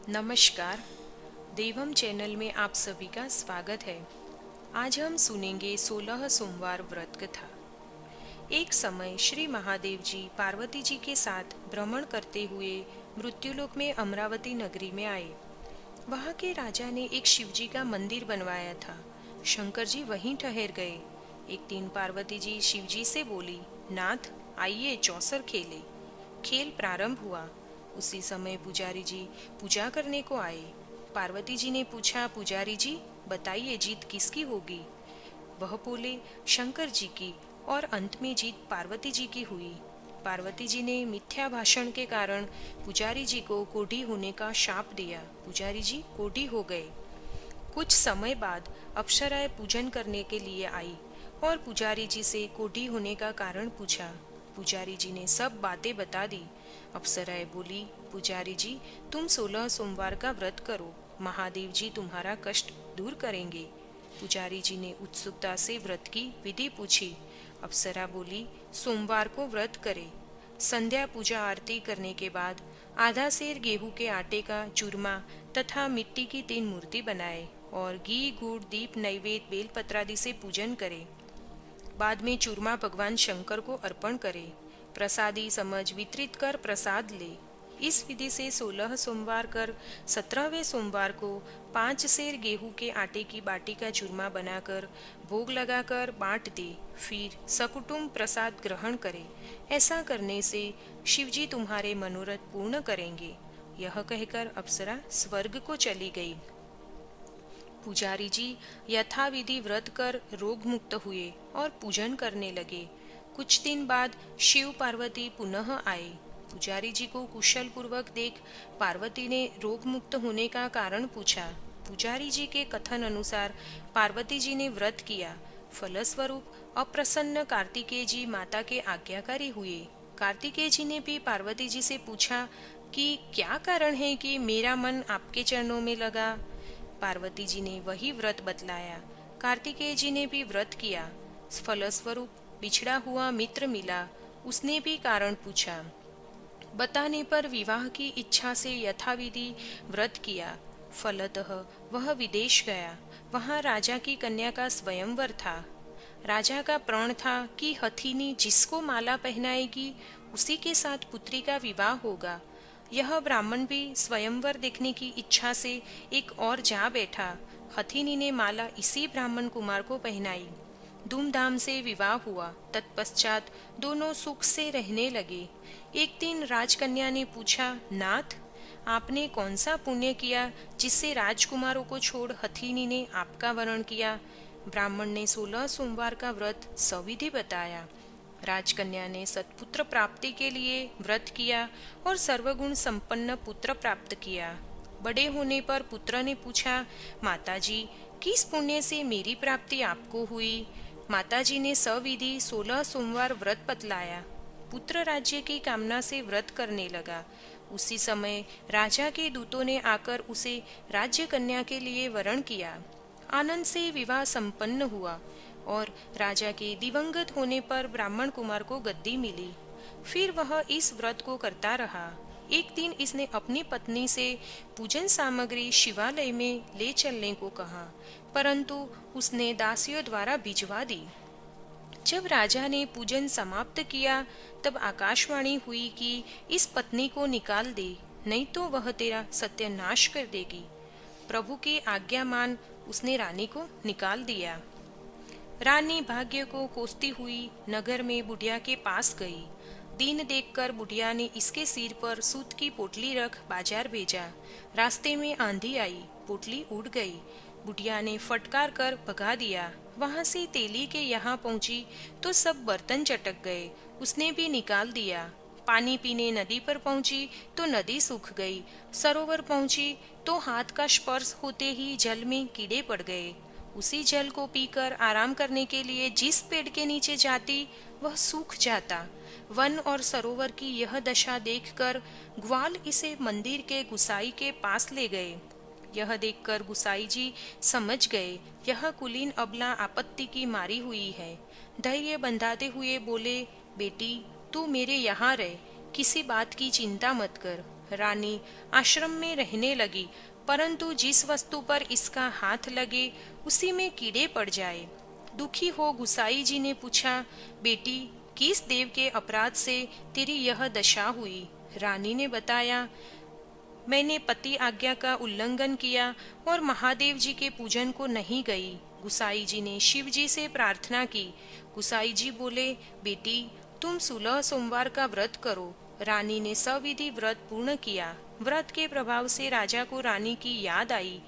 नमस्कार। देवम चैनल में आप सभी का स्वागत है। आज हम सुनेंगे 16 सोमवार व्रत कथा। एक समय श्री महादेव जी पार्वती जी के साथ भ्रमण करते हुए मृत्युलोक में अमरावती नगरी में आए। वहां के राजा ने एक शिव जी का मंदिर बनवाया था। शंकर जी वहीं ठहर गए। एक दिन पार्वती जी शिव जी से बोली, नाथ आइए चौसर खेले। खेल प्रारंभ हुआ। उसी समय पुजारी जी पूजा करने को आए। पार्वती जी ने पूछा, पुजारी जी बताइए जीत किसकी होगी। वह बोले, शंकर जी की। और अंत में जीत पार्वती जी की हुई। पार्वती जी ने मिथ्या भाषण के कारण पुजारी जी को कोढ़ी होने का शाप दिया। पुजारी जी कोढ़ी हो गए। कुछ समय बाद अप्सराएं पूजन करने के लिए आई और पुजारी जी से कोढ़ी होने का कारण पूछा। पुजारी जी ने सब बातें बता दी। अप्सराएं बोली, पुजारी जी तुम 16 सोमवार का व्रत करो, महादेव जी तुम्हारा कष्ट दूर करेंगे। पुजारी जी ने उत्सुकता से व्रत की विधि पूछी। अप्सरा बोली, सोमवार को व्रत करे। संध्या पूजा आरती करने के बाद आधा सेर गेहूं के आटे का चूरमा तथा मिट्टी की 3 मूर्ति बनाए और घी गुड़ दीप नैवेद्य बेलपत्रादि से पूजन करे। बाद में चूरमा भगवान शंकर को अर्पण करे। प्रसादी समझ वितरित कर प्रसाद ले। इस विधि से 16 सोमवार कर 17वें सोमवार को 5 सेर गेहूं के आटे की बाटी का चूरमा बनाकर भोग लगाकर बांट दे। फिर सकुटुंब प्रसाद ग्रहण करे। ऐसा करने से शिवजी तुम्हारे मनोरथ पूर्ण करेंगे। यह कहकर अप्सरा स्वर्ग को चली गई। पुजारी जी यथाविधि व्रत कर रोग मुक्त हुए और पूजन करने लगे। कुछ दिन बाद शिव पार्वती पुनः आए। पुजारी जी को कुशल पूर्वक देख पार्वती ने रोग मुक्त होने का कारण पूछा। पुजारी जी के कथन अनुसार पार्वती जी ने व्रत किया। फलस्वरूप अप्रसन्न कार्तिकेय जी माता के आज्ञाकारी हुए। कार्तिकेय जी ने भी पार्वती जी से पूछा कि क्या कारण है कि मेरा मन आपके चरणों में लगा। पार्वती जी ने वही व्रत बतलाया। कार्तिकेय जी ने भी व्रत किया। फलस्वरूप बिछड़ा हुआ मित्र मिला। उसने भी कारण पूछा। बताने पर विवाह की इच्छा से यथाविधि व्रत किया। फलतः वह विदेश गया। वहां राजा की कन्या का स्वयंवर था। राजा का प्रण था कि हथिनी जिसको माला पहनाएगी उसी के साथ पुत्री का विवाह होगा। यह ब्राह्मण भी स्वयंवर देखने की इच्छा से एक और जा बैठा। हथिनी ने माला इसी ब्राह्मण कुमार को पहनाई। धूमधाम से विवाह हुआ। तत्पश्चात दोनों सुख से रहने लगे। एक दिन राजकन्या ने पूछा, नाथ आपने कौन सा पुण्य किया जिससे राजकुमारों को छोड़ हथिनी ने आपका वरण किया। ब्राह्मण ने 16 सोमवार का व्रत सविधि बताया। राजकन्या ने सत्पुत्र प्राप्ति के लिए व्रत किया और सर्वगुण संपन्न पुत्र प्राप्त किया। बड़े होने पर पुत्र ने पूछा, माताजी किस पुण्य से मेरी प्राप्ति आपको हुई। माताजी ने सविधि 16 सोमवार व्रत बतलाया। पुत्र राज्य की कामना से व्रत करने लगा। उसी समय राजा के दूतों ने आकर उसे राज्य कन्या के लिए वरण किया। आनंद से विवाह संपन्न हुआ और राजा के दिवंगत होने पर ब्राह्मण कुमार को गद्दी मिली। फिर वह इस व्रत को करता रहा। एक दिन इसने अपनी पत्नी से पूजन सामग्री शिवालय में ले चलने को कहा, परंतु उसने दासियों द्वारा भिजवा दी। जब राजा ने पूजन समाप्त किया तब आकाशवाणी हुई कि इस पत्नी को निकाल दे, नहीं तो वह तेरा सत्यानाश कर देगी। प्रभु की आज्ञा मान उसने रानी को निकाल दिया। रानी भाग्य को कोसती हुई नगर में बुढ़िया के पास गई। दिन देखकर बुढ़िया ने इसके सिर पर सूत की पोटली रख बाजार भेजा। रास्ते में आंधी आई, पोटली उड़ गई। बुढ़िया ने फटकार कर भगा दिया। वहां से तेली के यहाँ पहुंची तो सब बर्तन चटक गए। उसने भी निकाल दिया। पानी पीने नदी पर पहुंची तो नदी सूख गई। सरोवर पहुंची तो हाथ का स्पर्श होते ही जल में कीड़े पड़ गए। उसी जल को पीकर आराम करने के लिए जिस पेड़ के नीचे जाती वह सूख जाता। वन और सरोवर की यह दशा देखकर ग्वाल इसे मंदिर के गुसाई के पास ले गए। यह देखकर गुसाई जी समझ गए यह कुलीन अबला आपत्ति की मारी हुई है। धैर्य बंधाते हुए बोले, बेटी तू मेरे यहाँ रह, किसी बात की चिंता मत कर। रानी आश्रम में रहने लगी, परंतु जिस वस्तु पर इसका हाथ लगे उसी में कीड़े पड़ जाए। दुखी हो गुसाई जी ने पूछा, बेटी, किस देव के अपराध से तेरी यह दशा हुई? रानी ने बताया, मैंने पति आज्ञा का उल्लंघन किया और महादेव जी के पूजन को नहीं गई। गुसाई जी ने शिव जी से प्रार्थना की। गुसाई जी बोले, बेटी, तुम 16 सोमवार का व्रत करो। रानी ने सविधि व्रत पूर्ण किया। व्रत के प्रभाव से राजा को रानी की याद आई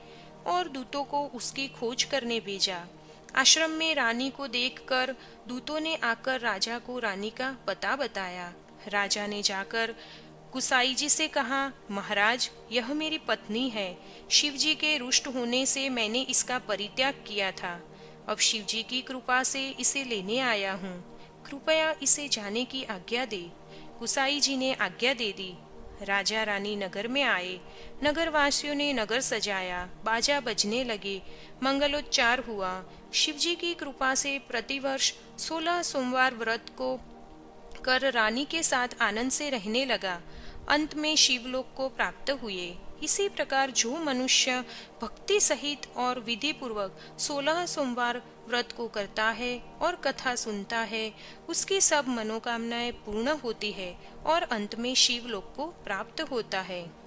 और दूतों को उसकी खोज करने भेजा। आश्रम में रानी को देखकर दूतों ने आकर राजा को रानी का पता बताया। राजा ने जाकर गुसाई जी से कहा, महाराज, यह मेरी पत्नी है। शिव जी के रुष्ट होने से मैंने इसका परित्याग किया था। अब शिव जी की कृपा से इसे लेने आया हूँ। कृपया इसे जाने की आज्ञा दे। गुसाई जी ने आज्ञा दे दी। राजा रानी नगर में आए। नगरवासियों ने नगर सजाया, बाजा बजने लगे, मंगलोच्चार हुआ। शिव जी की कृपा से प्रतिवर्ष 16 सोमवार व्रत को कर रानी के साथ आनंद से रहने लगा। अंत में शिवलोक को प्राप्त हुए। इसी प्रकार जो मनुष्य भक्ति सहित और विधि पूर्वक 16 सोमवार व्रत को करता है और कथा सुनता है, उसकी सब मनोकामनाएं पूर्ण होती है और अंत में शिवलोक को प्राप्त होता है।